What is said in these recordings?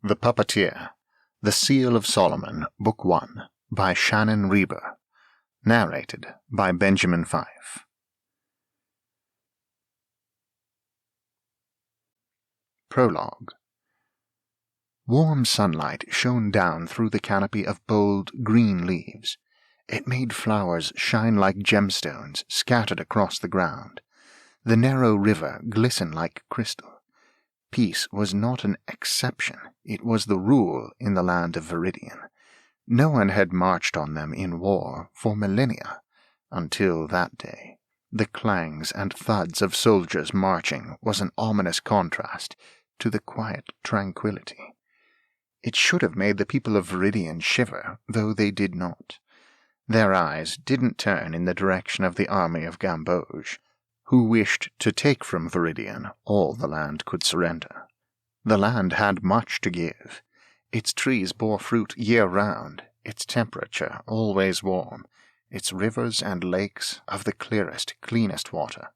The Puppeteer, The Seal of Solomon, Book 1, by Shannon Reber. Narrated by Benjamin Fife. Prologue. Warm sunlight shone down through the canopy of bold, green leaves. It made flowers shine like gemstones scattered across the ground. The narrow river glistened like crystal. Peace was not an exception, it was the rule in the land of Viridian. No one had marched on them in war for millennia, until that day. The clangs and thuds of soldiers marching was an ominous contrast to the quiet tranquility. It should have made the people of Viridian shiver, though they did not. Their eyes didn't turn in the direction of the army of Gamboge, who wished to take from Viridian all the land could surrender. The land had much to give. Its trees bore fruit year-round, its temperature always warm, its rivers and lakes of the clearest, cleanest water.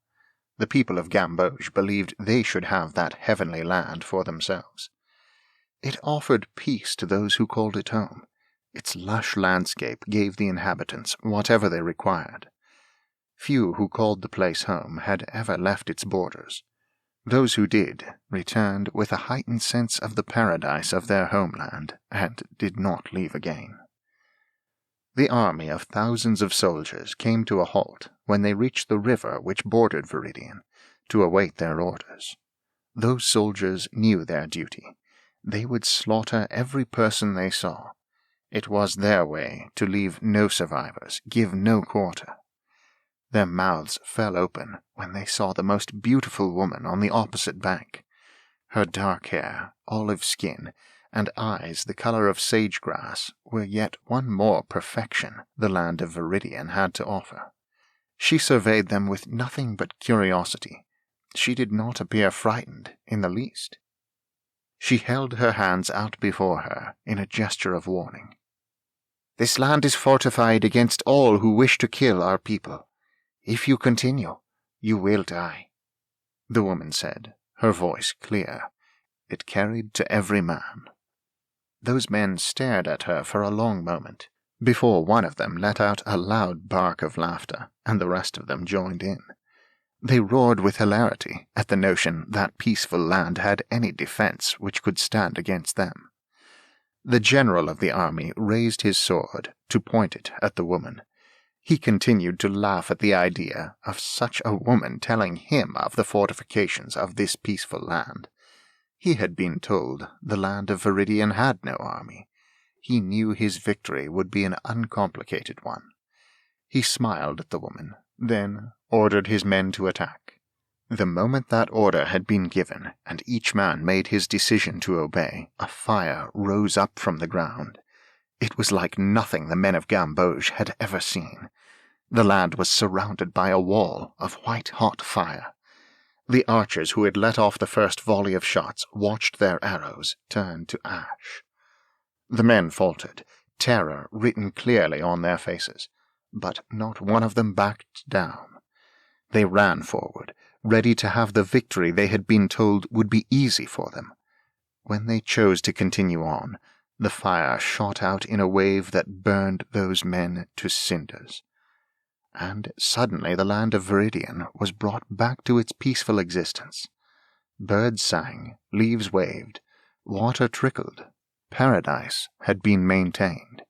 The people of Gamboge believed they should have that heavenly land for themselves. It offered peace to those who called it home. Its lush landscape gave the inhabitants whatever they required. Few who called the place home had ever left its borders. Those who did returned with a heightened sense of the paradise of their homeland and did not leave again. The army of thousands of soldiers came to a halt when they reached the river which bordered Viridian, to await their orders. Those soldiers knew their duty. They would slaughter every person they saw. It was their way to leave no survivors, give no quarter. Their mouths fell open when they saw the most beautiful woman on the opposite bank. Her dark hair, olive skin, and eyes the color of sage-grass were yet one more perfection the land of Viridian had to offer. She surveyed them with nothing but curiosity. She did not appear frightened in the least. She held her hands out before her in a gesture of warning. "This land is fortified against all who wish to kill our people. If you continue, you will die," the woman said, her voice clear. It carried to every man. Those men stared at her for a long moment, before one of them let out a loud bark of laughter, and the rest of them joined in. They roared with hilarity at the notion that peaceful land had any defense which could stand against them. The general of the army raised his sword to point it at the woman. He continued to laugh at the idea of such a woman telling him of the fortifications of this peaceful land. He had been told the land of Viridian had no army. He knew his victory would be an uncomplicated one. He smiled at the woman, then ordered his men to attack. The moment that order had been given, and each man made his decision to obey, a fire rose up from the ground. It was like nothing the men of Gamboge had ever seen. The land was surrounded by a wall of white-hot fire. The archers who had let off the first volley of shots watched their arrows turn to ash. The men faltered, terror written clearly on their faces, but not one of them backed down. They ran forward, ready to have the victory they had been told would be easy for them. When they chose to continue on, the fire shot out in a wave that burned those men to cinders. And suddenly the land of Viridian was brought back to its peaceful existence. Birds sang, leaves waved, water trickled, paradise had been maintained.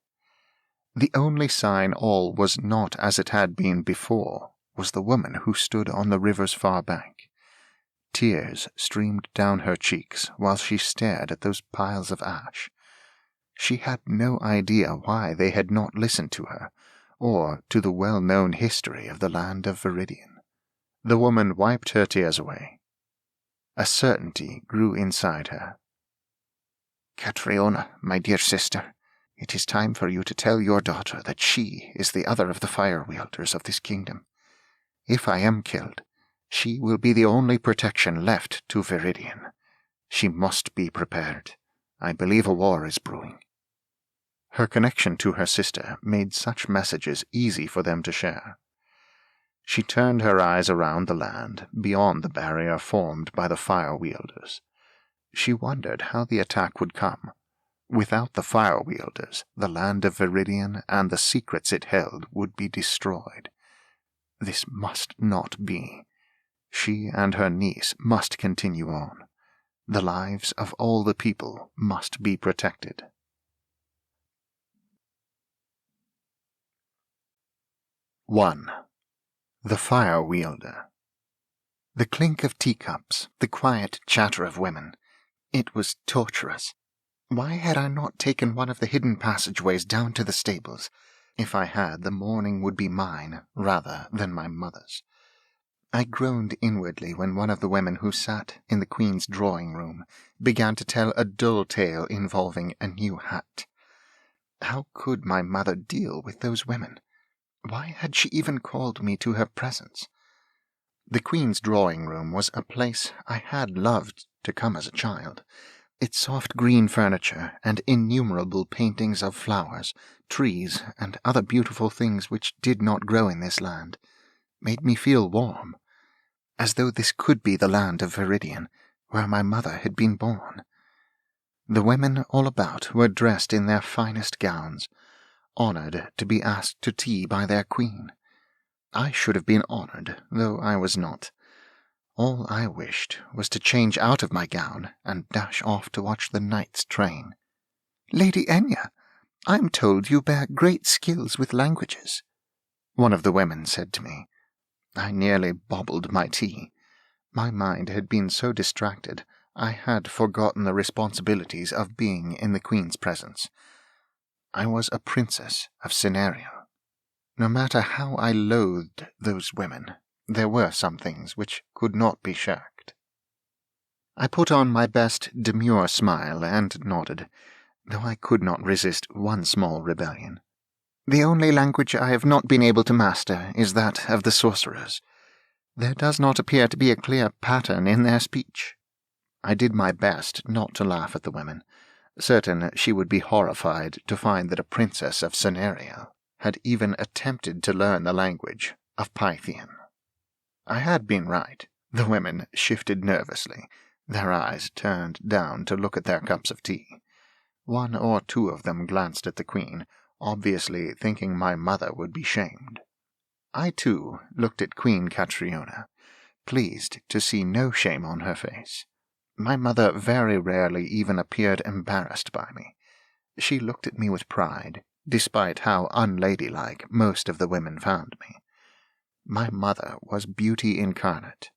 The only sign all was not as it had been before was the woman who stood on the river's far bank. Tears streamed down her cheeks while she stared at those piles of ash. She had no idea why they had not listened to her, or to the well-known history of the land of Viridian. The woman wiped her tears away. A certainty grew inside her. "Catriona, my dear sister, it is time for you to tell your daughter that she is the other of the Fire Wielders of this kingdom. If I am killed, she will be the only protection left to Viridian. She must be prepared. I believe a war is brewing." Her connection to her sister made such messages easy for them to share. She turned her eyes around the land, beyond the barrier formed by the Fire Wielders. She wondered how the attack would come. Without the Fire Wielders, the land of Viridian and the secrets it held would be destroyed. This must not be. She and her niece must continue on. The lives of all the people must be protected. One. The Fire Wielder. The clink of teacups, the quiet chatter of women. It was torturous. Why had I not taken one of the hidden passageways down to the stables? If I had, the morning would be mine rather than my mother's. I groaned inwardly when one of the women who sat in the Queen's drawing-room began to tell a dull tale involving a new hat. How could my mother deal with those women? Why had she even called me to her presence? The Queen's drawing-room was a place I had loved to come as a child. Its soft green furniture and innumerable paintings of flowers, trees, and other beautiful things which did not grow in this land made me feel warm, as though this could be the land of Viridian, where my mother had been born. The women all about were dressed in their finest gowns, honoured to be asked to tea by their queen. I should have been honoured, though I was not. All I wished was to change out of my gown and dash off to watch the night's train. "Lady Enya, I am told you bear great skills with languages," one of the women said to me. I nearly bobbled my tea. My mind had been so distracted I had forgotten the responsibilities of being in the Queen's presence. I was a princess of Scenario. No matter how I loathed those women, there were some things which could not be shirked. I put on my best demure smile and nodded, though I could not resist one small rebellion. "The only language I have not been able to master is that of the sorcerers. There does not appear to be a clear pattern in their speech." I did my best not to laugh at the women, certain she would be horrified to find that a princess of Scenario had even attempted to learn the language of Pythian. I had been right. The women shifted nervously, their eyes turned down to look at their cups of tea. One or two of them glanced at the Queen, obviously thinking my mother would be shamed. I, too, looked at Queen Catriona, pleased to see no shame on her face. My mother very rarely even appeared embarrassed by me. She looked at me with pride, despite how unladylike most of the women found me. My mother was beauty incarnate.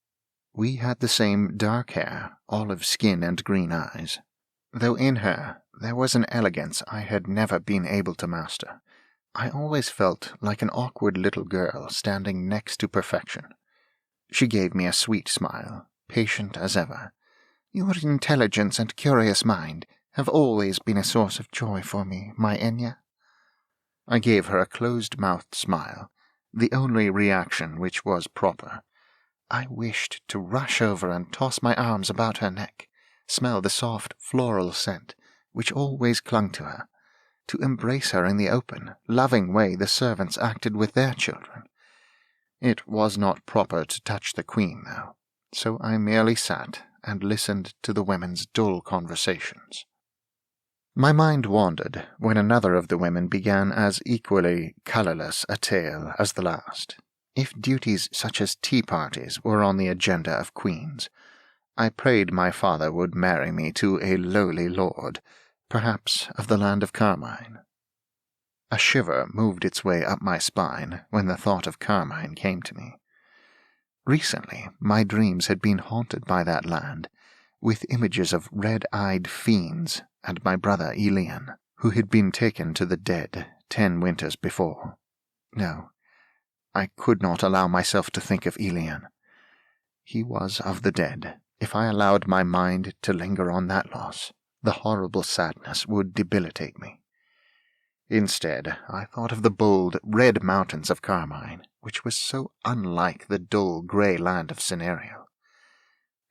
We had the same dark hair, olive skin, and green eyes, though in her there was an elegance I had never been able to master. I always felt like an awkward little girl standing next to perfection. She gave me a sweet smile, patient as ever. "Your intelligence and curious mind have always been a source of joy for me, my Enya." I gave her a closed-mouthed smile, the only reaction which was proper. I wished to rush over and toss my arms about her neck, smell the soft floral scent which always clung to her, to embrace her in the open, loving way the servants acted with their children. It was not proper to touch the Queen, though, so I merely sat and listened to the women's dull conversations. My mind wandered when another of the women began as equally colourless a tale as the last. If duties such as tea parties were on the agenda of queens, I prayed my father would marry me to a lowly lord, perhaps of the land of Carmine. A shiver moved its way up my spine when the thought of Carmine came to me. Recently, my dreams had been haunted by that land, with images of red-eyed fiends and my brother Elian, who had been taken to the dead 10 winters before. No, I could not allow myself to think of Elian. He was of the dead. If I allowed my mind to linger on that loss, the horrible sadness would debilitate me. Instead, I thought of the bold, red mountains of Carmine, which was so unlike the dull, grey land of Scenario.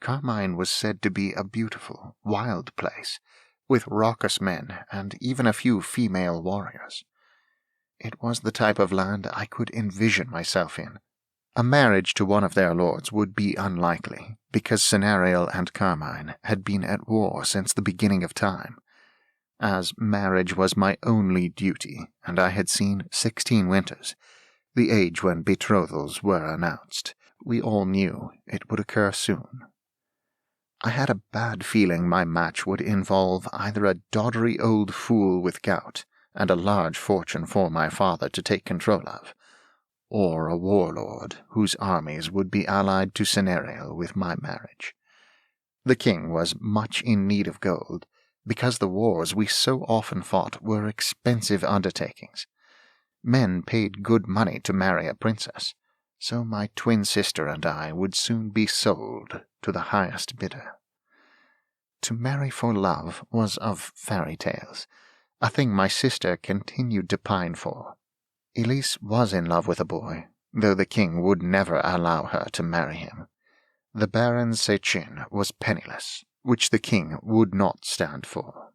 Carmine was said to be a beautiful, wild place, with raucous men and even a few female warriors. It was the type of land I could envision myself in. A marriage to one of their lords would be unlikely, because Cenariel and Carmine had been at war since the beginning of time. As marriage was my only duty, and I had seen 16 winters, the age when betrothals were announced, we all knew it would occur soon. I had a bad feeling my match would involve either a doddery old fool with gout and a large fortune for my father to take control of, or a warlord whose armies would be allied to Cenariel with my marriage. The king was much in need of gold, because the wars we so often fought were expensive undertakings. Men paid good money to marry a princess, so my twin sister and I would soon be sold to the highest bidder. To marry for love was of fairy tales, a thing my sister continued to pine for. Elise was in love with a boy, though the king would never allow her to marry him. The Baron Sechin was penniless, which the king would not stand for.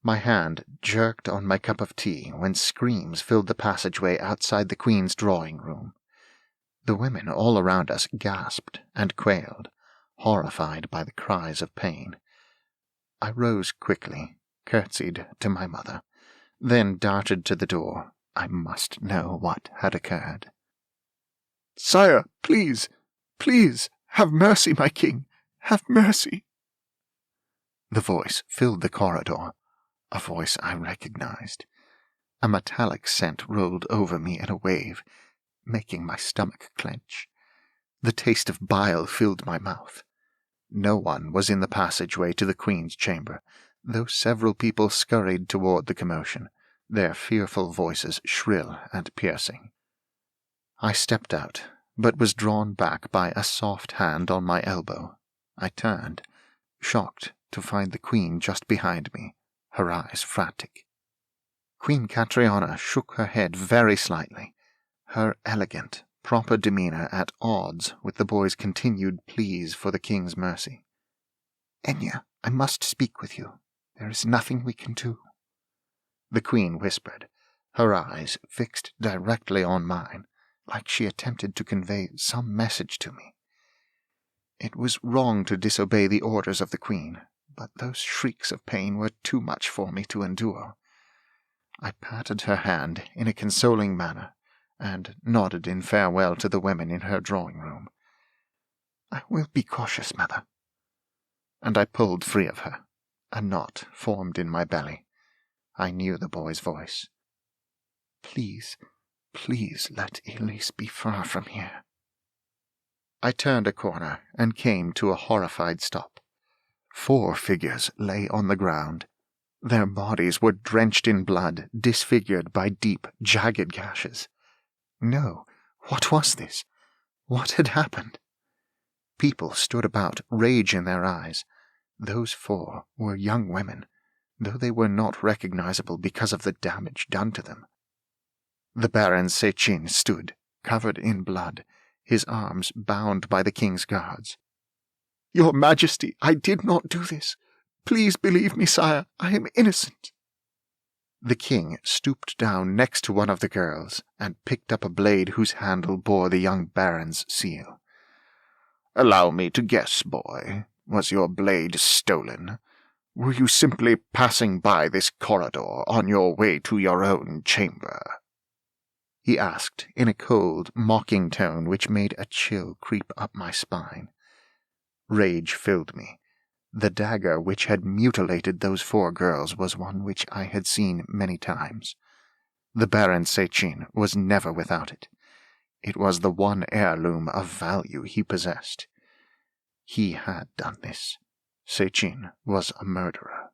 My hand jerked on my cup of tea when screams filled the passageway outside the Queen's drawing-room. The women all around us gasped and quailed, horrified by the cries of pain. I rose quickly, curtsied to my mother, then darted to the door. I must know what had occurred. "Sire, please, please, have mercy, my king, have mercy." The voice filled the corridor, a voice I recognized. A metallic scent rolled over me in a wave, making my stomach clench. The taste of bile filled my mouth. No one was in the passageway to the Queen's chamber, though several people scurried toward the commotion, their fearful voices shrill and piercing. I stepped out, but was drawn back by a soft hand on my elbow. I turned, shocked to find the Queen just behind me, her eyes frantic. Queen Catriona shook her head very slightly, her elegant, proper demeanour at odds with the boy's continued pleas for the king's mercy. "Enya, I must speak with you. There is nothing we can do." The Queen whispered, her eyes fixed directly on mine, like she attempted to convey some message to me. It was wrong to disobey the orders of the Queen, but those shrieks of pain were too much for me to endure. I patted her hand in a consoling manner, and nodded in farewell to the women in her drawing-room. "I will be cautious, mother." And I pulled free of her. A knot formed in my belly. I knew the boy's voice. "Please, please let Elise be far from here." I turned a corner and came to a horrified stop. 4 figures lay on the ground. Their bodies were drenched in blood, disfigured by deep, jagged gashes. No, what was this? What had happened? People stood about, rage in their eyes. Those 4 were young women, though they were not recognizable because of the damage done to them. The Baron Sechin stood, covered in blood, his arms bound by the king's guards. "Your Majesty, I did not do this. Please believe me, sire, I am innocent." The king stooped down next to one of the girls and picked up a blade whose handle bore the young baron's seal. "Allow me to guess, boy. Was your blade stolen? Were you simply passing by this corridor on your way to your own chamber?" he asked in a cold, mocking tone which made a chill creep up my spine. Rage filled me. The dagger which had mutilated those 4 girls was one which I had seen many times. The Baron Sechin was never without it. It was the one heirloom of value he possessed. He had done this. Sechin was a murderer.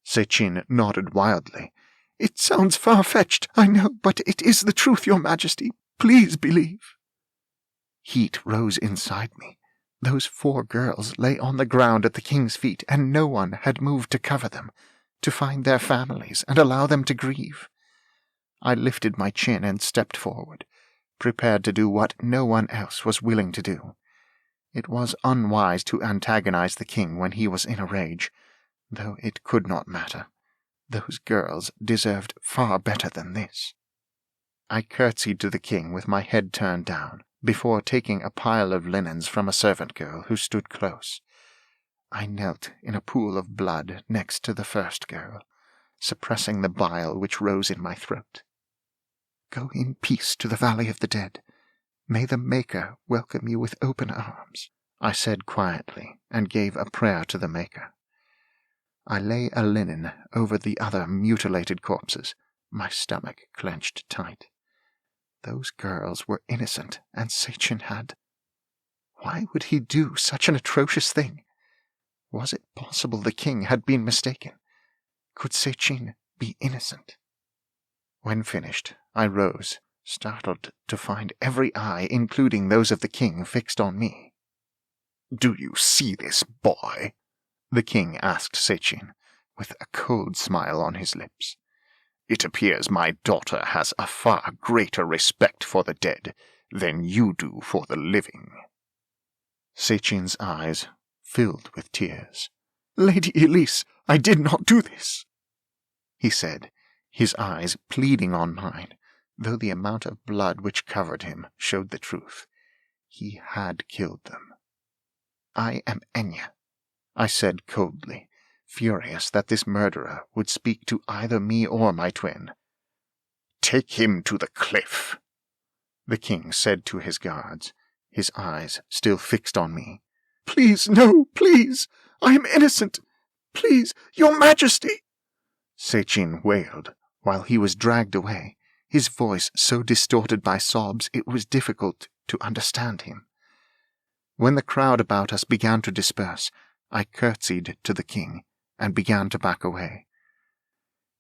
Sechin nodded wildly. "It sounds far-fetched, I know, but it is the truth, your Majesty. Please believe." Heat rose inside me. Those 4 girls lay on the ground at the king's feet, and no one had moved to cover them, to find their families and allow them to grieve. I lifted my chin and stepped forward, prepared to do what no one else was willing to do. It was unwise to antagonize the king when he was in a rage, though it could not matter. Those girls deserved far better than this. I curtsied to the king with my head turned down, before taking a pile of linens from a servant girl who stood close. I knelt in a pool of blood next to the first girl, suppressing the bile which rose in my throat. "Go in peace to the Valley of the Dead. May the Maker welcome you with open arms," I said quietly, and gave a prayer to the Maker. I lay a linen over the other mutilated corpses, my stomach clenched tight. Those girls were innocent, and Sechin had... Why would he do such an atrocious thing? Was it possible the king had been mistaken? Could Sechin be innocent? When finished, I rose, startled to find every eye, including those of the king, fixed on me. "Do you see this boy?" the king asked Sechin, with a cold smile on his lips. "It appears my daughter has a far greater respect for the dead than you do for the living." Sechin's eyes filled with tears. "Lady Elise, I did not do this," he said, his eyes pleading on mine, though the amount of blood which covered him showed the truth. He had killed them. "I am Enya," I said coldly, furious that this murderer would speak to either me or my twin. "Take him to the cliff," the king said to his guards, his eyes still fixed on me. "Please, no, please! I am innocent! Please, your majesty!" Sechin wailed while he was dragged away, his voice so distorted by sobs it was difficult to understand him. When the crowd about us began to disperse, I curtsied to the king and began to back away.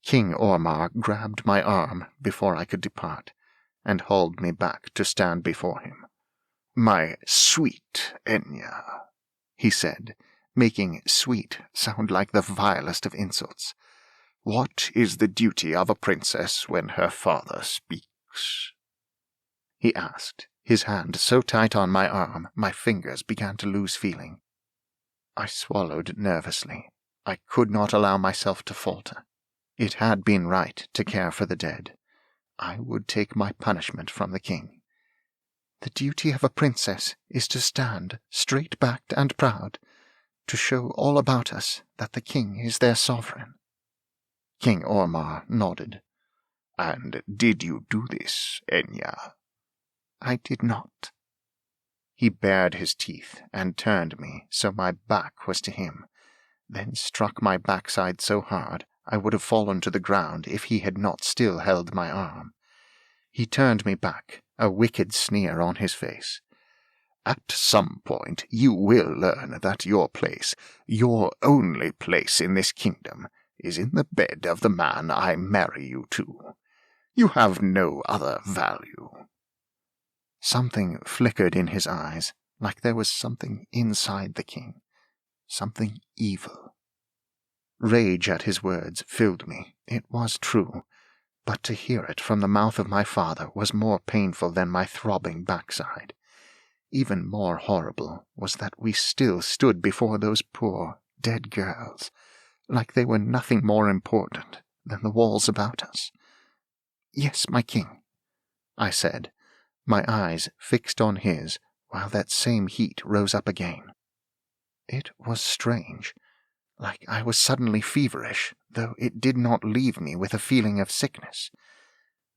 King Ormarr grabbed my arm before I could depart, and hauled me back to stand before him. "My sweet Enya," he said, making sweet sound like the vilest of insults. "What is the duty of a princess when her father speaks?" he asked, his hand so tight on my arm my fingers began to lose feeling. I swallowed nervously. I could not allow myself to falter. It had been right to care for the dead. I would take my punishment from the king. "The duty of a princess is to stand straight-backed and proud, to show all about us that the king is their sovereign." King Ormarr nodded. "And did you do this, Enya?" "I did not." He bared his teeth and turned me so my back was to him, then struck my backside so hard I would have fallen to the ground if he had not still held my arm. He turned me back, a wicked sneer on his face. "At some point you will learn that your place, your only place in this kingdom, is in the bed of the man I marry you to. You have no other value." Something flickered in his eyes, like there was something inside the king, something evil. Rage at his words filled me. It was true, but to hear it from the mouth of my father was more painful than my throbbing backside. Even more horrible was that we still stood before those poor, dead girls, like they were nothing more important than the walls about us. "Yes, my king," I said, my eyes fixed on his while that same heat rose up again. It was strange, like I was suddenly feverish, though it did not leave me with a feeling of sickness.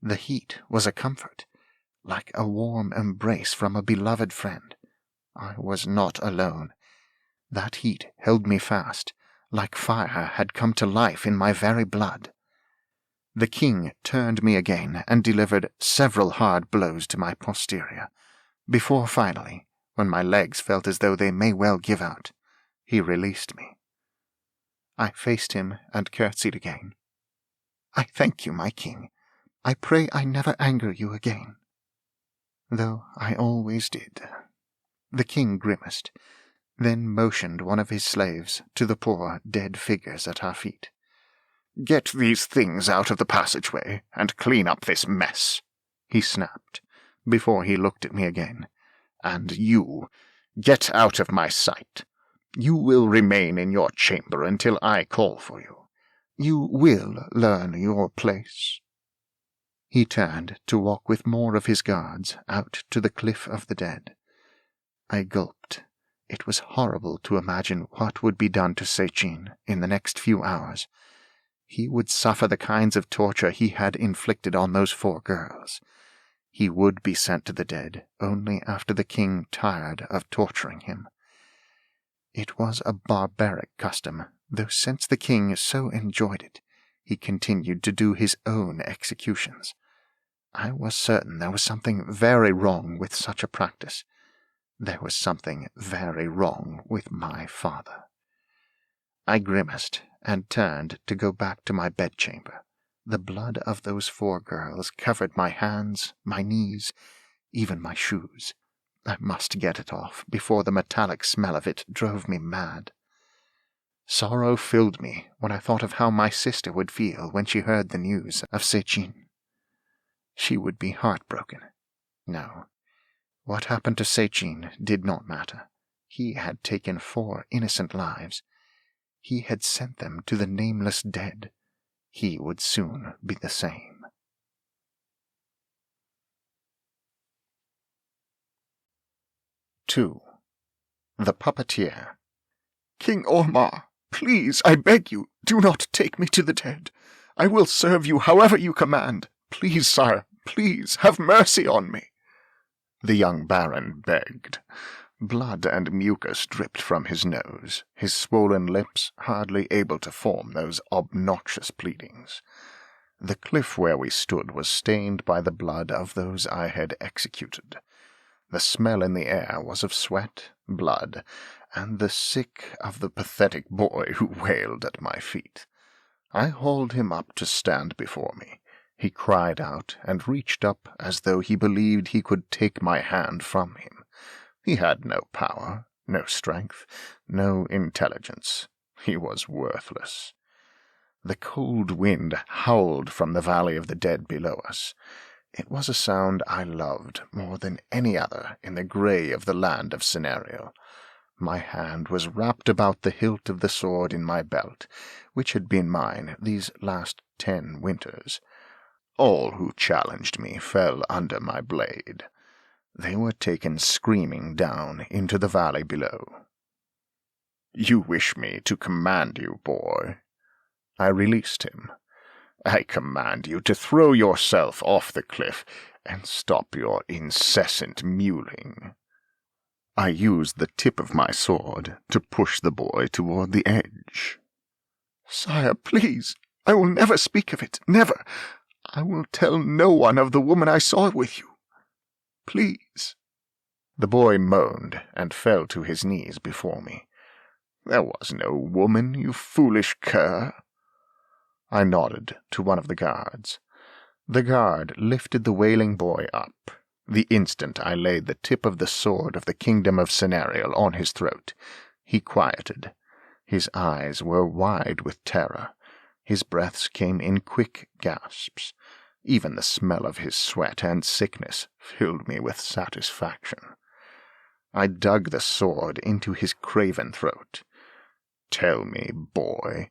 The heat was a comfort, like a warm embrace from a beloved friend. I was not alone. That heat held me fast, like fire had come to life in my very blood. The king turned me again and delivered several hard blows to my posterior, before finally, when my legs felt as though they may well give out, he released me. I faced him and curtsied again. "I thank you, my king. I pray I never anger you again." Though I always did. The king grimaced, then motioned one of his slaves to the poor, dead figures at our feet. "Get these things out of the passageway and clean up this mess," he snapped, before he looked at me again. "And you, get out of my sight. You will remain in your chamber until I call for you. You will learn your place." He turned to walk with more of his guards out to the cliff of the dead. I gulped. It was horrible to imagine what would be done to Sechin in the next few hours. He would suffer the kinds of torture he had inflicted on those 4 girls. He would be sent to the dead only after the king tired of torturing him. It was a barbaric custom, though since the king so enjoyed it, he continued to do his own executions. I was certain there was something very wrong with such a practice. There was something very wrong with my father. I grimaced and turned to go back to my bedchamber. The blood of those 4 girls covered my hands, my knees, even my shoes. I must get it off before the metallic smell of it drove me mad. Sorrow filled me when I thought of how my sister would feel when she heard the news of Sechin. She would be heartbroken. No. What happened to Sechin did not matter. He had taken 4 innocent lives. He had sent them to the nameless dead. He would soon be the same. II. The Puppeteer. King Ormarr, please, I beg you, do not take me to the dead. I will serve you however you command. Please, sire, please, have mercy on me. The young baron begged. Blood and mucus dripped from his nose, his swollen lips hardly able to form those obnoxious pleadings. The cliff where we stood was stained by the blood of those I had executed. The smell in the air was of sweat, blood, and the sick of the pathetic boy who wailed at my feet. I hauled him up to stand before me. He cried out and reached up as though he believed he could take my hand from him. He had no power, no strength, no intelligence. He was worthless. The cold wind howled from the valley of the dead below us. It was a sound I loved more than any other in the grey of the land of Cenarial. My hand was wrapped about the hilt of the sword in my belt, which had been mine these last 10 winters. All who challenged me fell under my blade. They were taken screaming down into the valley below. You wish me to command you, boy. I released him. I command you to throw yourself off the cliff and stop your incessant mewling. I used the tip of my sword to push the boy toward the edge. Sire, please, I will never speak of it, never. I will tell no one of the woman I saw with you. Please. The boy moaned and fell to his knees before me. There was no woman, you foolish cur. I nodded to one of the guards. The guard lifted the wailing boy up. The instant I laid the tip of the sword of the kingdom of Cenarial on his throat, he quieted. His eyes were wide with terror. His breaths came in quick gasps. Even the smell of his sweat and sickness filled me with satisfaction. I dug the sword into his craven throat. Tell me, boy,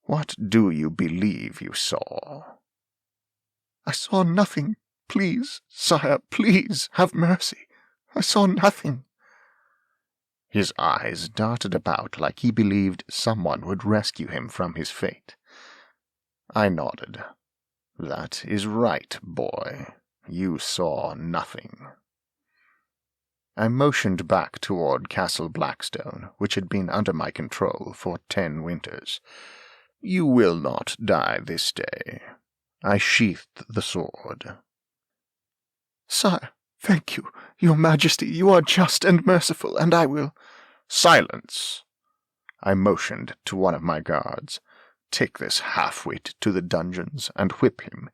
what do you believe you saw? I saw nothing. Please, sire, please, have mercy. I saw nothing. His eyes darted about like he believed someone would rescue him from his fate. I nodded. That is right, boy. You saw nothing. I motioned back toward Castle Blackstone, which had been under my control for 10 winters. You will not die this day. I sheathed the sword. Sire, thank you, your majesty, you are just and merciful, and I will— Silence! I motioned to one of my guards. Take this half-wit to the dungeons and whip him.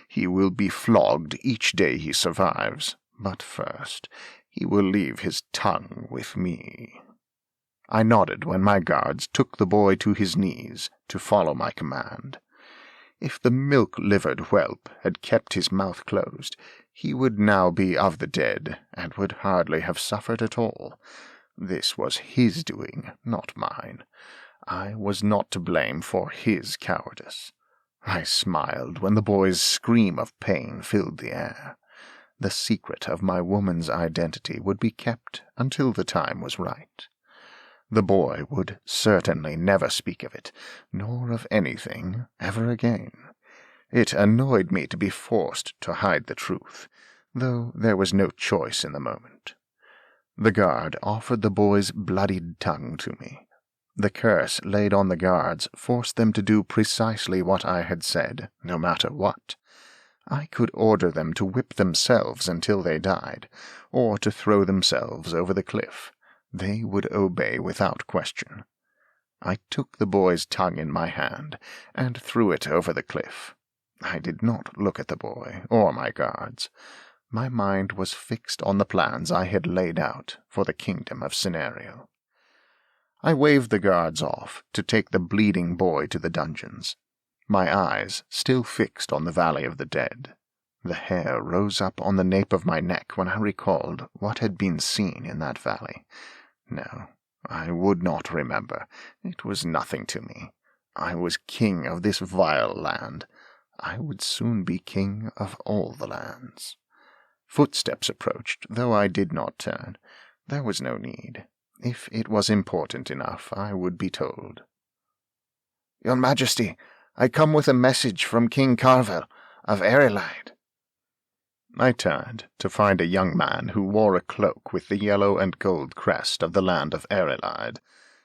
He will be flogged each day he survives, but first he will leave his tongue with me. I nodded when my guards took the boy to his knees to follow my command. If the milk-livered whelp had kept his mouth closed, he would now be of the dead, and would hardly have suffered at all. This was his doing, not mine. I was not to blame for his cowardice. I smiled when the boy's scream of pain filled the air. The secret of my woman's identity would be kept until the time was right. The boy would certainly never speak of it, nor of anything, ever again. It annoyed me to be forced to hide the truth, though there was no choice in the moment. The guard offered the boy's bloodied tongue to me. The curse laid on the guards forced them to do precisely what I had said, no matter what. I could order them to whip themselves until they died, or to throw themselves over the cliff. They would obey without question. I took the boy's tongue in my hand and threw it over the cliff. I did not look at the boy or my guards. My mind was fixed on the plans I had laid out for the kingdom of Scenarial. I waved the guards off to take the bleeding boy to the dungeons, my eyes still fixed on the Valley of the Dead. The hair rose up on the nape of my neck when I recalled what had been seen in that valley. No, I would not remember. It was nothing to me. I was king of this vile land. I would soon be king of all the lands. Footsteps approached, though I did not turn. There was no need. If it was important enough, I would be told. "Your Majesty, I come with a message from King Carvel of Erelide." I turned to find a young man who wore a cloak with the yellow and gold crest of the land of Erelide.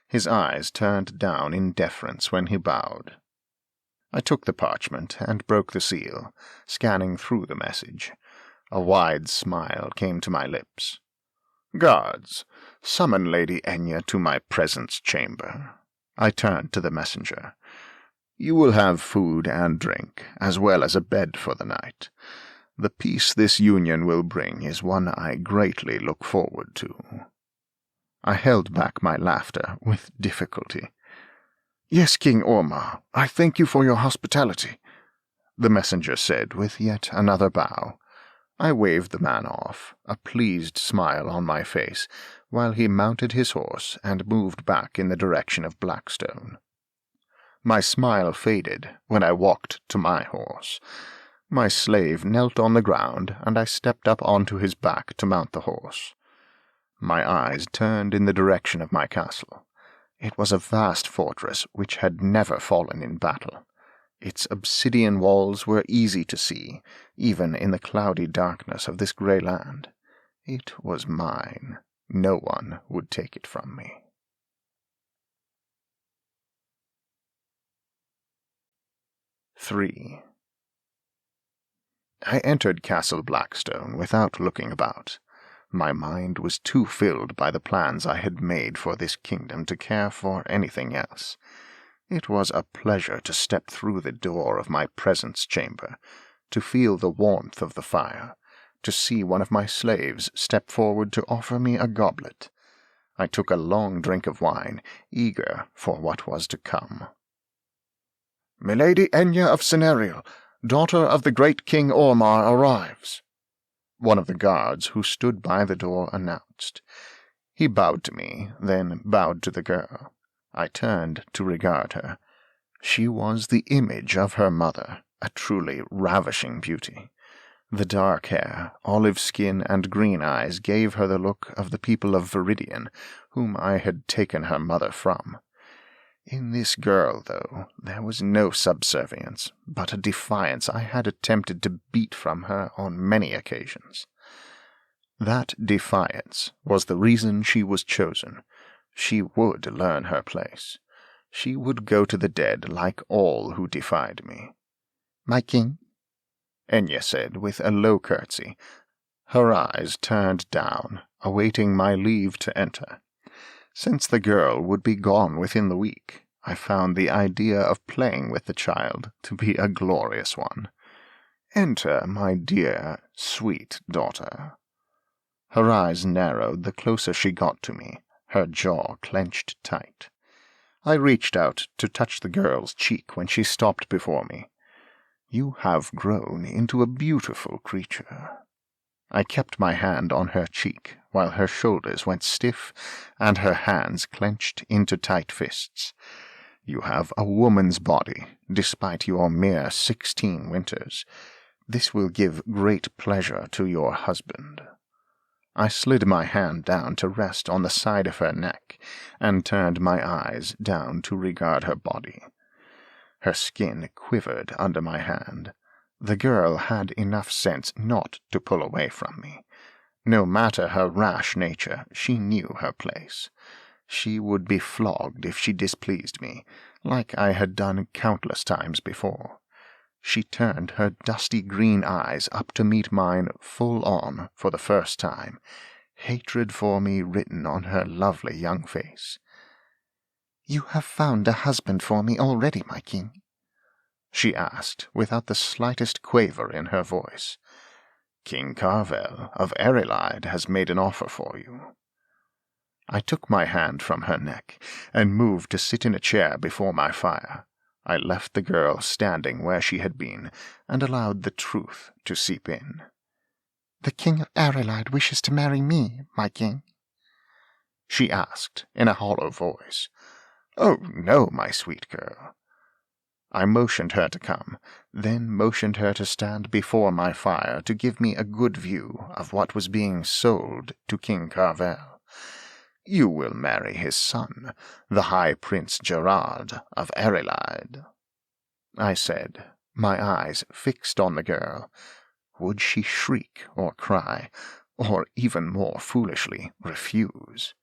His eyes turned down in deference when he bowed. I took the parchment and broke the seal, scanning through the message. A wide smile came to my lips. "Guards, summon Lady Enya to my presence chamber." I turned to the messenger. "You will have food and drink, as well as a bed for the night. The peace this union will bring is one I greatly look forward to." I held back my laughter with difficulty. "Yes, King Ormarr, I thank you for your hospitality," the messenger said with yet another bow. I waved the man off, a pleased smile on my face, while he mounted his horse and moved back in the direction of Blackstone. My smile faded when I walked to my horse. My slave knelt on the ground, and I stepped up onto his back to mount the horse. My eyes turned in the direction of my castle. It was a vast fortress which had never fallen in battle. Its obsidian walls were easy to see, even in the cloudy darkness of this grey land. It was mine. No one would take it from me. III. I entered Castle Blackstone without looking about. My mind was too filled by the plans I had made for this kingdom to care for anything else. It was a pleasure to step through the door of my presence chamber, to feel the warmth of the fire, to see one of my slaves step forward to offer me a goblet. I took a long drink of wine, eager for what was to come. "Milady Enya of Scenarial, daughter of the great King Ormarr, arrives," one of the guards who stood by the door announced. He bowed to me, then bowed to the girl. I turned to regard her. She was the image of her mother, a truly ravishing beauty. The dark hair, olive skin, and green eyes gave her the look of the people of Viridian, whom I had taken her mother from. In this girl, though, there was no subservience, but a defiance I had attempted to beat from her on many occasions. That defiance was the reason she was chosen. She would learn her place. She would go to the dead like all who defied me. "My king," Enya said with a low curtsy. Her eyes turned down, awaiting my leave to enter. Since the girl would be gone within the week, I found the idea of playing with the child to be a glorious one. "Enter, my dear, sweet daughter." Her eyes narrowed the closer she got to me, her jaw clenched tight. I reached out to touch the girl's cheek when she stopped before me. "You have grown into a beautiful creature." I kept my hand on her cheek while her shoulders went stiff and her hands clenched into tight fists. You have a woman's body, despite your mere 16 winters. This will give great pleasure to your husband." I slid my hand down to rest on the side of her neck and turned my eyes down to regard her body. Her skin quivered under my hand. The girl had enough sense not to pull away from me. No matter her rash nature, she knew her place. She would be flogged if she displeased me, like I had done countless times before. She turned her dusty green eyes up to meet mine full on for the first time, hatred for me written on her lovely young face. "You have found a husband for me already, my king?" she asked, without the slightest quaver in her voice. "King Carvel of Erilide has made an offer for you." I took my hand from her neck and moved to sit in a chair before my fire. I left the girl standing where she had been and allowed the truth to seep in. "The King of Erilide wishes to marry me, my king?" she asked in a hollow voice. "Oh, no, my sweet girl." I motioned her to come, then motioned her to stand before my fire to give me a good view of what was being sold to King Carvel. "You will marry his son, the High Prince Gerard of Erilide," I said, my eyes fixed on the girl. Would she shriek or cry, or even more foolishly refuse?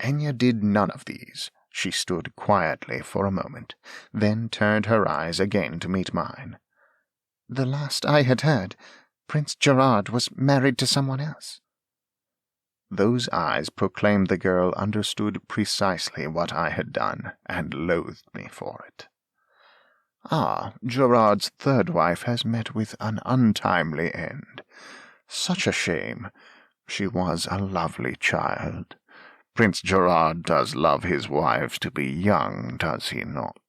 Enya did none of these. She stood quietly for a moment, then turned her eyes again to meet mine. "The last I had heard, Prince Gerard was married to someone else." Those eyes proclaimed the girl understood precisely what I had done, and loathed me for it. "Ah, Gerard's third wife has met with an untimely end. Such a shame. She was a lovely child. Prince Gerard does love his wives to be young, does he not?"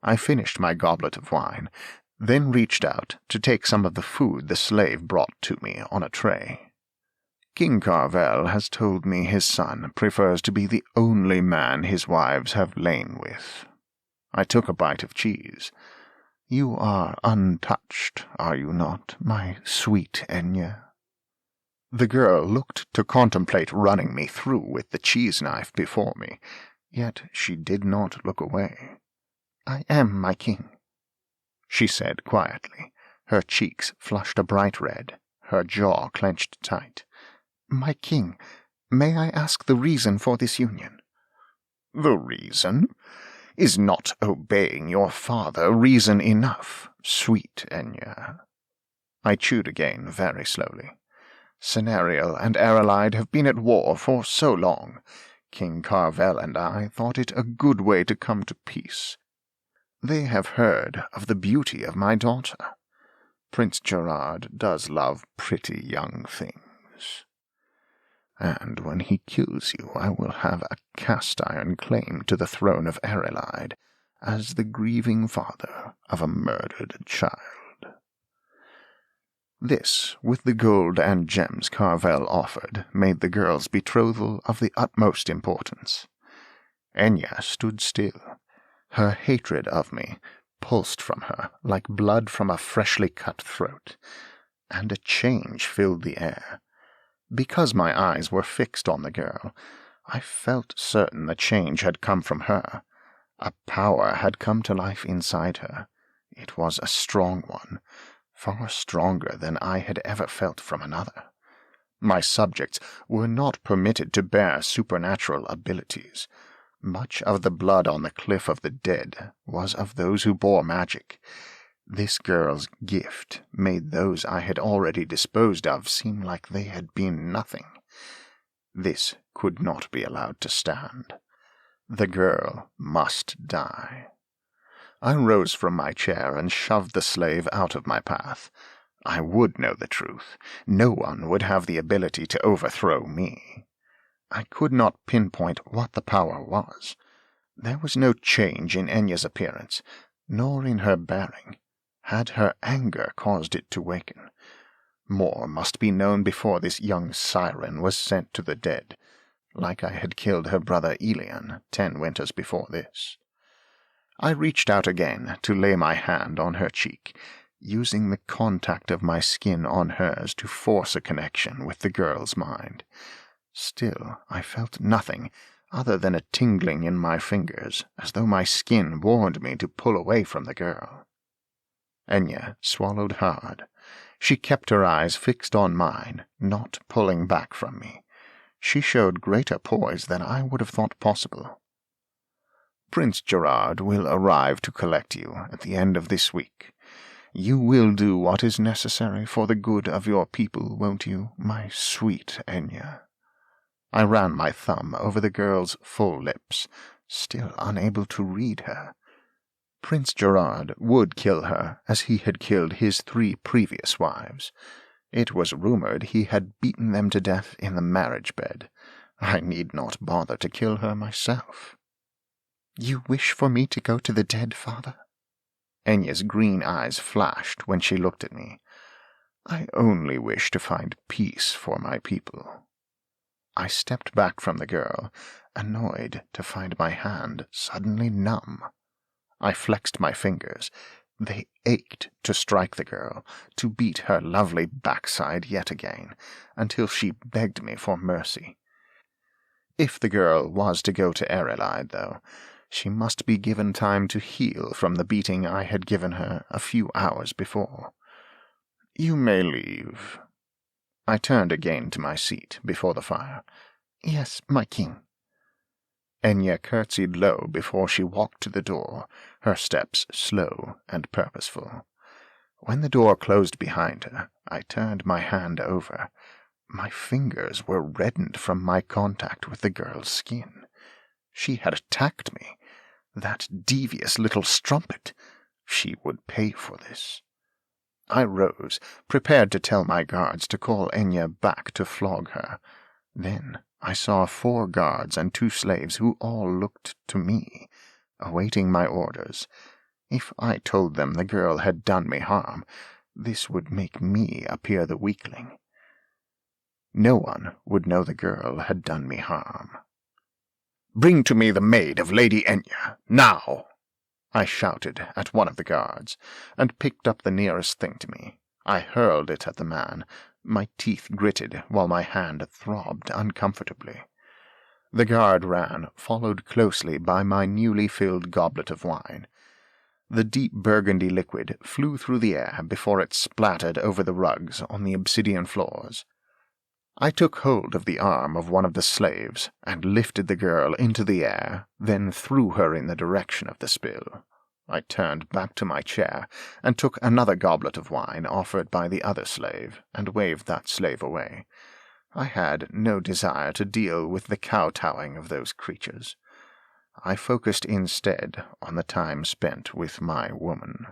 I finished my goblet of wine, then reached out to take some of the food the slave brought to me on a tray. "King Carvel has told me his son prefers to be the only man his wives have lain with." I took a bite of cheese. "You are untouched, are you not, my sweet Enya?" The girl looked to contemplate running me through with the cheese knife before me, yet she did not look away. "I am, my king," she said quietly. Her cheeks flushed a bright red, her jaw clenched tight. "My king, may I ask the reason for this union?" "The reason? Is not obeying your father reason enough, sweet Enya?" I chewed again very slowly. "Cenariel and Erilide have been at war for so long. King Carvel and I thought it a good way to come to peace. They have heard of the beauty of my daughter. Prince Gerard does love pretty young things. And when he kills you, I will have a cast-iron claim to the throne of Erilide as the grieving father of a murdered child." This, with the gold and gems Carvel offered, made the girl's betrothal of the utmost importance. Enya stood still. Her hatred of me pulsed from her like blood from a freshly cut throat, and a change filled the air. Because my eyes were fixed on the girl, I felt certain the change had come from her. A power had come to life inside her. It was a strong one, far stronger than I had ever felt from another. My subjects were not permitted to bear supernatural abilities. Much of the blood on the cliff of the dead was of those who bore magic. This girl's gift made those I had already disposed of seem like they had been nothing. This could not be allowed to stand. The girl must die. I rose from my chair and shoved the slave out of my path. I would know the truth. No one would have the ability to overthrow me. I could not pinpoint what the power was. There was no change in Enya's appearance, nor in her bearing. Had her anger caused it to waken? More must be known before this young siren was sent to the dead, like I had killed her brother Elian 10 winters before this. I reached out again to lay my hand on her cheek, using the contact of my skin on hers to force a connection with the girl's mind. Still, I felt nothing other than a tingling in my fingers, as though my skin warned me to pull away from the girl. Enya swallowed hard. She kept her eyes fixed on mine, not pulling back from me. She showed greater poise than I would have thought possible. Prince Gerard will arrive to collect you at the end of this week. You will do what is necessary for the good of your people, won't you, my sweet Enya? I ran my thumb over the girl's full lips, still unable to read her. Prince Gerard would kill her as he had killed his 3 previous wives. It was rumored he had beaten them to death in the marriage bed. I need not bother to kill her myself. You wish for me to go to the dead, father? Enya's green eyes flashed when she looked at me. I only wish to find peace for my people. I stepped back from the girl, annoyed to find my hand suddenly numb. I flexed my fingers. They ached to strike the girl, to beat her lovely backside yet again, until she begged me for mercy. If the girl was to go to Erelide, though, she must be given time to heal from the beating I had given her a few hours before. You may leave. I turned again to my seat before the fire. Yes, my king. Enya curtsied low before she walked to the door, her steps slow and purposeful. When the door closed behind her, I turned my hand over. My fingers were reddened from my contact with the girl's skin. She had attacked me. That devious little strumpet. She would pay for this. I rose, prepared to tell my guards to call Enya back to flog her. Then I saw 4 guards and 2 slaves who all looked to me, awaiting my orders. If I told them the girl had done me harm, this would make me appear the weakling. No one would know the girl had done me harm. "Bring to me the maid of Lady Enya, now!" I shouted at one of the guards, and picked up the nearest thing to me. I hurled it at the man. My teeth gritted while my hand throbbed uncomfortably. The guard ran, followed closely by my newly filled goblet of wine. The deep burgundy liquid flew through the air before it splattered over the rugs on the obsidian floors. I took hold of the arm of one of the slaves and lifted the girl into the air, then threw her in the direction of the spill. I turned back to my chair and took another goblet of wine offered by the other slave and waved that slave away. I had no desire to deal with the kowtowing of those creatures. I focused instead on the time spent with my woman.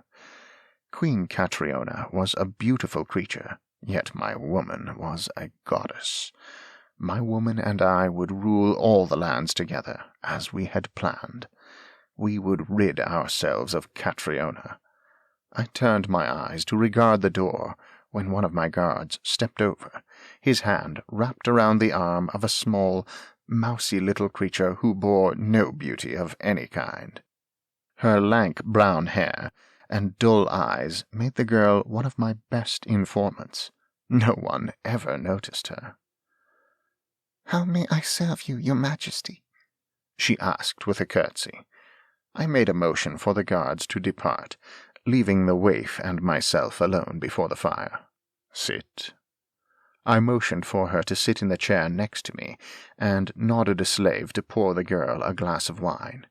Queen Catriona was a beautiful creature, yet my woman was a goddess. My woman and I would rule all the lands together, as we had planned. We would rid ourselves of Catriona. I turned my eyes to regard the door when one of my guards stepped over, his hand wrapped around the arm of a small, mousy little creature who bore no beauty of any kind. Her lank brown hair and dull eyes made the girl one of my best informants. No one ever noticed her. "How may I serve you, your majesty?" she asked with a curtsy. I made a motion for the guards to depart, leaving the waif and myself alone before the fire. "Sit." I motioned for her to sit in the chair next to me, and nodded a slave to pour the girl a glass of wine,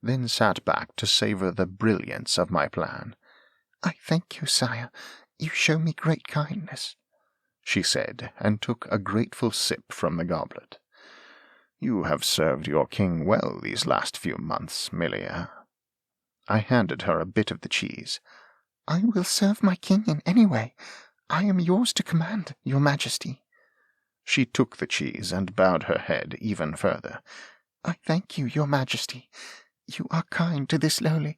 then sat back to savor the brilliance of my plan. "I thank you, sire. You show me great kindness," she said, and took a grateful sip from the goblet. "You have served your king well these last few months, Milia." I handed her a bit of the cheese. "I will serve my king in any way. I am yours to command, your majesty." She took the cheese and bowed her head even further. "I thank you, your majesty. You are kind to this lowly—"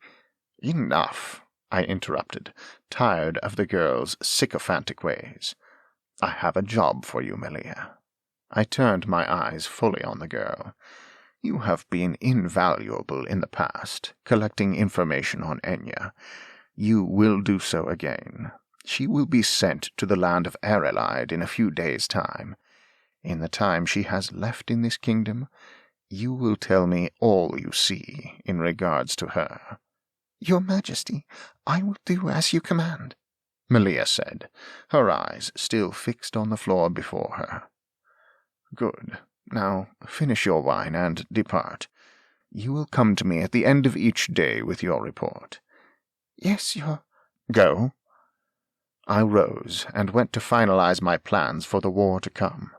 "Enough," I interrupted, tired of the girl's sycophantic ways. "I have a job for you, Milia." I turned my eyes fully on the girl. You have been invaluable in the past, collecting information on Enya. You will do so again. She will be sent to the land of Arelide in a few days' time. In the time she has left in this kingdom, you will tell me all you see in regards to her." "Your Majesty, I will do as you command," Malia said, her eyes still fixed on the floor before her. "Good. Now finish your wine and depart. You will come to me at the end of each day with your report." "Yes, your—" "Go." I rose and went to finalize my plans for the war to come.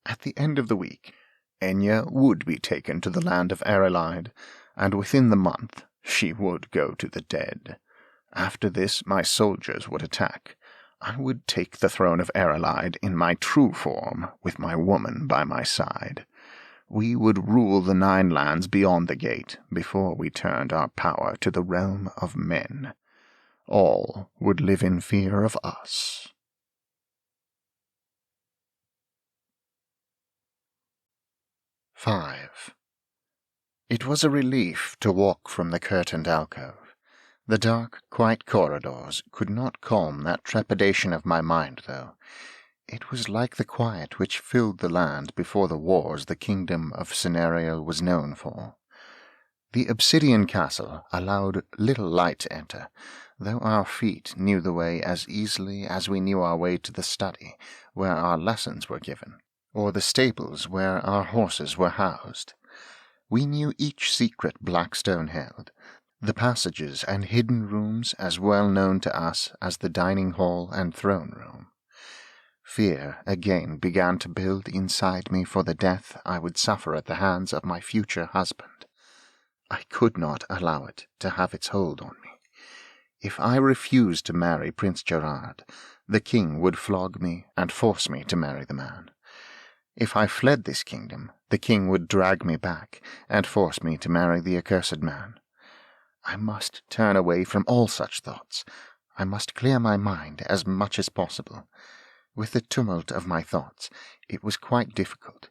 At the end of the week, Enya would be taken to the land of Arelide, and within the month she would go to the dead. After this my soldiers would attack. I would take the throne of Arelide in my true form, with my woman by my side. We would rule the 9 lands beyond the gate before we turned our power to the realm of men. All would live in fear of us. "5. It was a relief to walk from the curtained alcove. The dark, quiet corridors could not calm that trepidation of my mind, though. It was like the quiet which filled the land before the wars the kingdom of Cenarial was known for. The obsidian castle allowed little light to enter, though our feet knew the way as easily as we knew our way to the study where our lessons were given, or the stables where our horses were housed. We knew each secret Blackstone held, the passages and hidden rooms as well known to us as the dining hall and throne room. Fear again began to build inside me for the death I would suffer at the hands of my future husband. I could not allow it to have its hold on me. If I refused to marry Prince Gerard, the king would flog me and force me to marry the man. If I fled this kingdom, the king would drag me back and force me to marry the accursed man. I must turn away from all such thoughts. I must clear my mind as much as possible. With the tumult of my thoughts, it was quite difficult.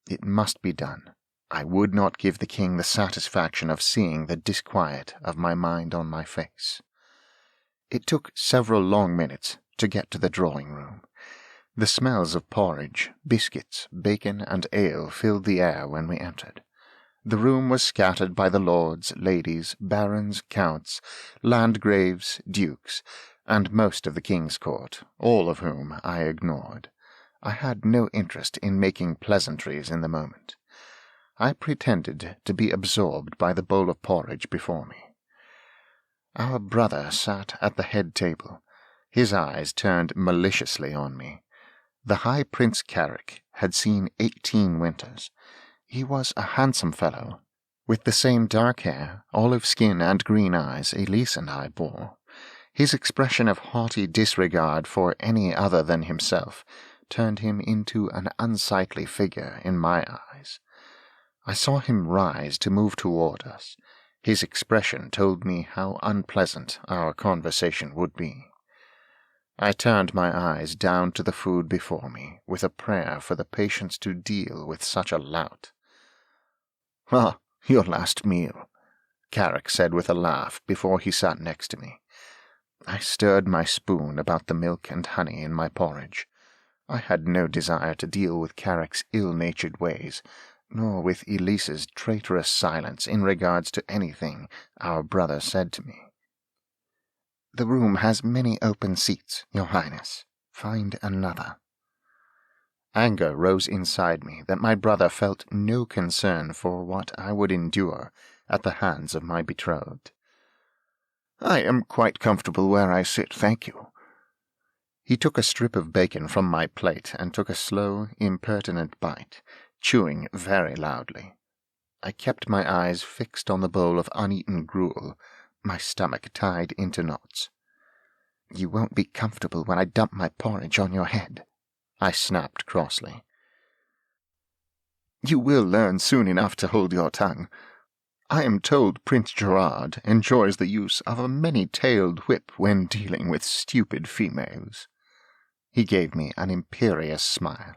It must be done. I would not give the king the satisfaction of seeing the disquiet of my mind on my face. It took several long minutes to get to the drawing-room. The smells of porridge, biscuits, bacon, and ale filled the air when we entered. The room was scattered by the lords, ladies, barons, counts, landgraves, dukes, and most of the king's court, all of whom I ignored. I had no interest in making pleasantries in the moment. I pretended to be absorbed by the bowl of porridge before me. Our brother sat at the head table, his eyes turned maliciously on me. The High Prince Carrick had seen 18 winters. He was a handsome fellow, with the same dark hair, olive skin, and green eyes Elise and I bore. His expression of haughty disregard for any other than himself turned him into an unsightly figure in my eyes. I saw him rise to move toward us. His expression told me how unpleasant our conversation would be. I turned my eyes down to the food before me, with a prayer for the patience to deal with such a lout. "Ah, your last meal," Carrick said with a laugh before he sat next to me. I stirred my spoon about the milk and honey in my porridge. I had no desire to deal with Carrick's ill-natured ways, nor with Elise's traitorous silence in regards to anything our brother said to me. "The room has many open seats, Your Highness. Find another." Anger rose inside me that my brother felt no concern for what I would endure at the hands of my betrothed. "I am quite comfortable where I sit, thank you." He took a strip of bacon from my plate and took a slow, impertinent bite, chewing very loudly. I kept my eyes fixed on the bowl of uneaten gruel, my stomach tied into knots. "You won't be comfortable when I dump my porridge on your head," I snapped crossly. "You will learn soon enough to hold your tongue. I am told Prince Gerard enjoys the use of a many-tailed whip when dealing with stupid females." He gave me an imperious smile.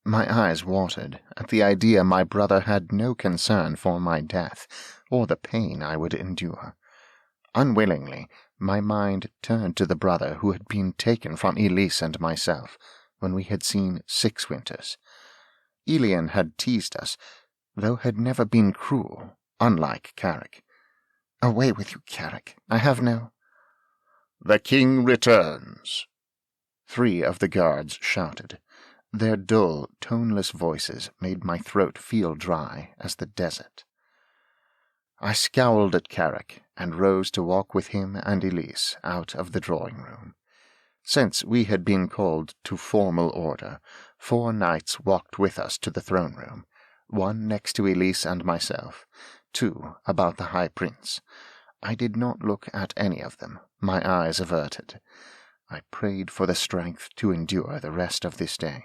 My eyes watered at the idea my brother had no concern for my death or the pain I would endure. Unwillingly, my mind turned to the brother who had been taken from Elise and myself when we had seen 6 winters. Elian had teased us, though had never been cruel, unlike Carrick. Away with you, Carrick. I have no... The king returns. 3 of the guards shouted. Their dull, toneless voices made my throat feel dry as the desert. I scowled at Carrick and rose to walk with him and Elise out of the drawing-room. Since we had been called to formal order, 4 knights walked with us to the throne-room, 1 next to Elise and myself, 2 about the High Prince. I did not look at any of them, my eyes averted. I prayed for the strength to endure the rest of this day.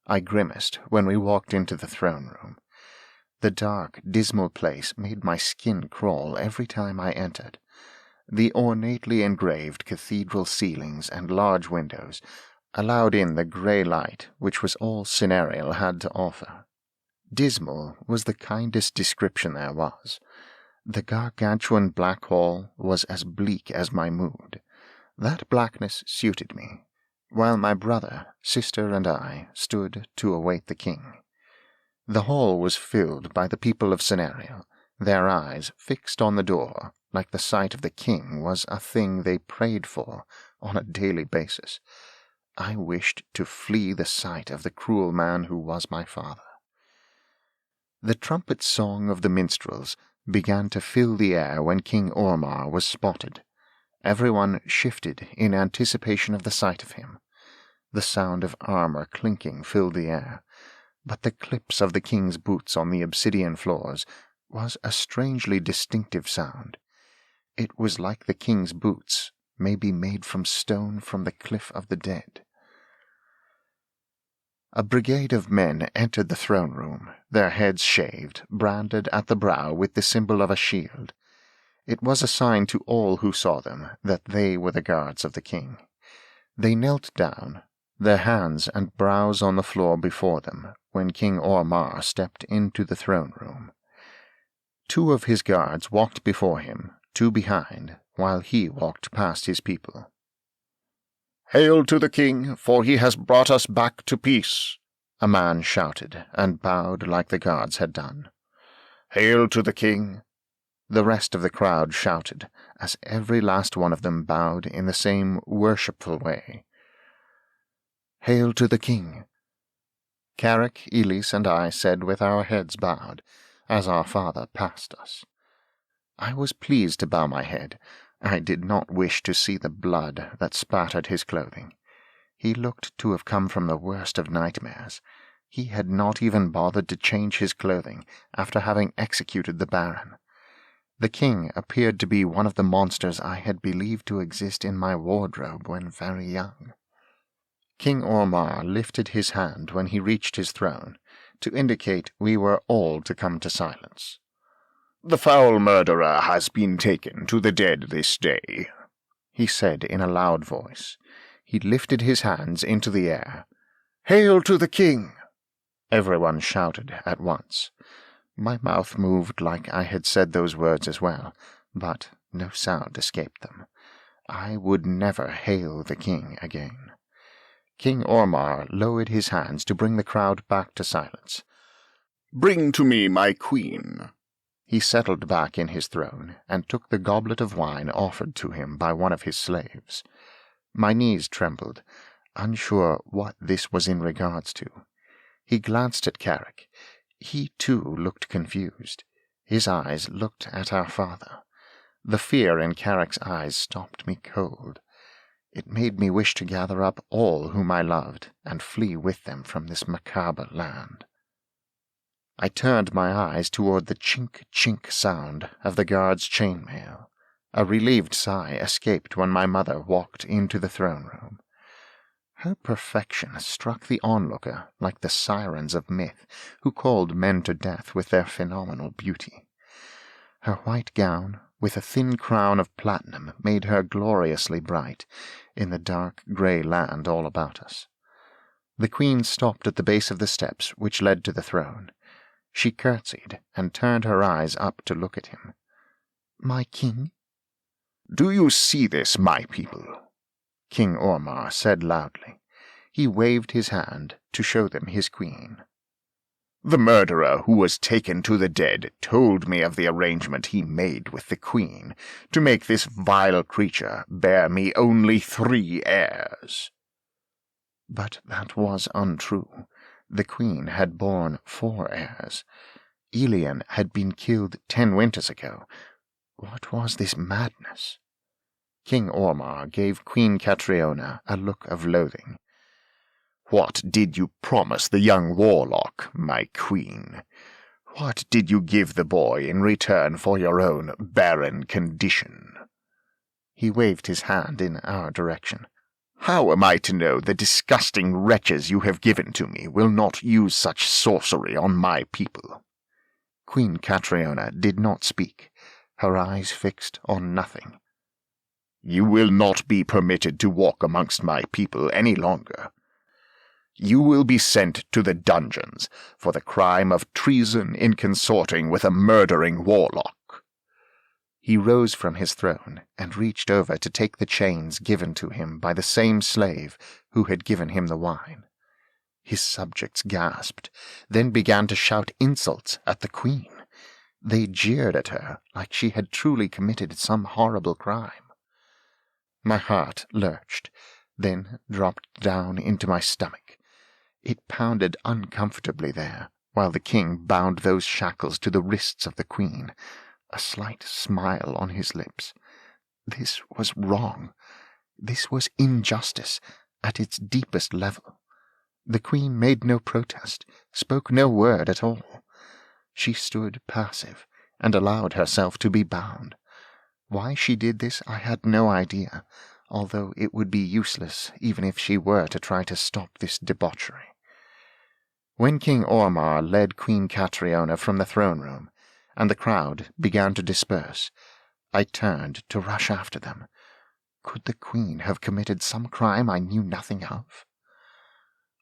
I grimaced when we walked into the throne-room. The dark, dismal place made my skin crawl every time I entered. The ornately engraved cathedral ceilings and large windows allowed in the grey light which was all Cinerial had to offer. Dismal was the kindest description there was. The gargantuan black hall was as bleak as my mood. That blackness suited me, while my brother, sister, and I stood to await the king. The hall was filled by the people of Cinerial, their eyes fixed on the door, like the sight of the king was a thing they prayed for on a daily basis. I wished to flee the sight of the cruel man who was my father. The trumpet song of the minstrels began to fill the air when King Ormarr was spotted. Everyone shifted in anticipation of the sight of him. The sound of armor clinking filled the air, but the clips of the king's boots on the obsidian floors was a strangely distinctive sound. It was like the king's boots, maybe made from stone from the cliff of the dead. A brigade of men entered the throne-room, their heads shaved, branded at the brow with the symbol of a shield. It was a sign to all who saw them that they were the guards of the king. They knelt down, their hands and brows on the floor before them, when King Ormarr stepped into the throne-room. 2 of his guards walked before him, 2 behind, while he walked past his people. "Hail to the king, for he has brought us back to peace," a man shouted, and bowed like the guards had done. "Hail to the king," the rest of the crowd shouted, as every last one of them bowed in the same worshipful way. "Hail to the king," Carrick, Elise, and I said with our heads bowed, as our father passed us. I was pleased to bow my head. I did not wish to see the blood that spattered his clothing. He looked to have come from the worst of nightmares. He had not even bothered to change his clothing after having executed the Baron. The king appeared to be one of the monsters I had believed to exist in my wardrobe when very young. King Ormarr lifted his hand when he reached his throne, to indicate we were all to come to silence. "The foul murderer has been taken to the dead this day," he said in a loud voice. He lifted his hands into the air. "Hail to the king!" Everyone shouted at once. My mouth moved like I had said those words as well, but no sound escaped them. I would never hail the king again. King Ormarr lowered his hands to bring the crowd back to silence. "Bring to me my queen." He settled back in his throne and took the goblet of wine offered to him by one of his slaves. My knees trembled, unsure what this was in regards to. He glanced at Carrick. He, too, looked confused. His eyes looked at our father. The fear in Carrick's eyes stopped me cold. It made me wish to gather up all whom I loved and flee with them from this macabre land. I turned my eyes toward the chink-chink sound of the guard's chainmail. A relieved sigh escaped when my mother walked into the throne-room. Her perfection struck the onlooker like the sirens of myth who called men to death with their phenomenal beauty. Her white gown, with a thin crown of platinum, made her gloriously bright in the dark grey land all about us. The queen stopped at the base of the steps which led to the throne. She curtsied and turned her eyes up to look at him. "My king?" "Do you see this, my people?" King Ormarr said loudly. He waved his hand to show them his queen. "The murderer who was taken to the dead told me of the arrangement he made with the queen to make this vile creature bear me only 3 heirs. But that was untrue. The queen had borne 4 heirs. Elian had been killed 10 winters ago. What was this madness? King Ormarr gave Queen Catriona a look of loathing. "What did you promise the young warlock, my queen? What did you give the boy in return for your own barren condition?" He waved his hand in our direction. "How am I to know the disgusting wretches you have given to me will not use such sorcery on my people?" Queen Catriona did not speak, her eyes fixed on nothing. "You will not be permitted to walk amongst my people any longer. You will be sent to the dungeons for the crime of treason in consorting with a murdering warlock." He rose from his throne and reached over to take the chains given to him by the same slave who had given him the wine. His subjects gasped, then began to shout insults at the queen. They jeered at her like she had truly committed some horrible crime. My heart lurched, then dropped down into my stomach. It pounded uncomfortably there, while the king bound those shackles to the wrists of the queen, a slight smile on his lips. This was wrong. This was injustice at its deepest level. The queen made no protest, spoke no word at all. She stood passive and allowed herself to be bound. Why she did this I had no idea, although it would be useless even if she were to try to stop this debauchery. When King Ormarr led Queen Catriona from the throne room, and the crowd began to disperse, I turned to rush after them. Could the queen have committed some crime I knew nothing of?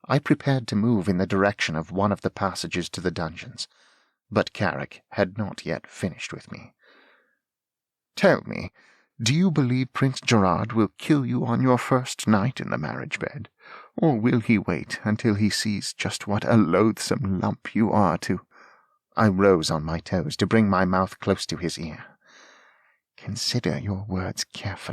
I prepared to move in the direction of one of the passages to the dungeons, but Carrick had not yet finished with me. "Tell me, do you believe Prince Gerard will kill you on your first night in the marriage bed, or will he wait until he sees just what a loathsome lump you are to—" I rose on my toes to bring my mouth close to his ear. "Consider your words carefully.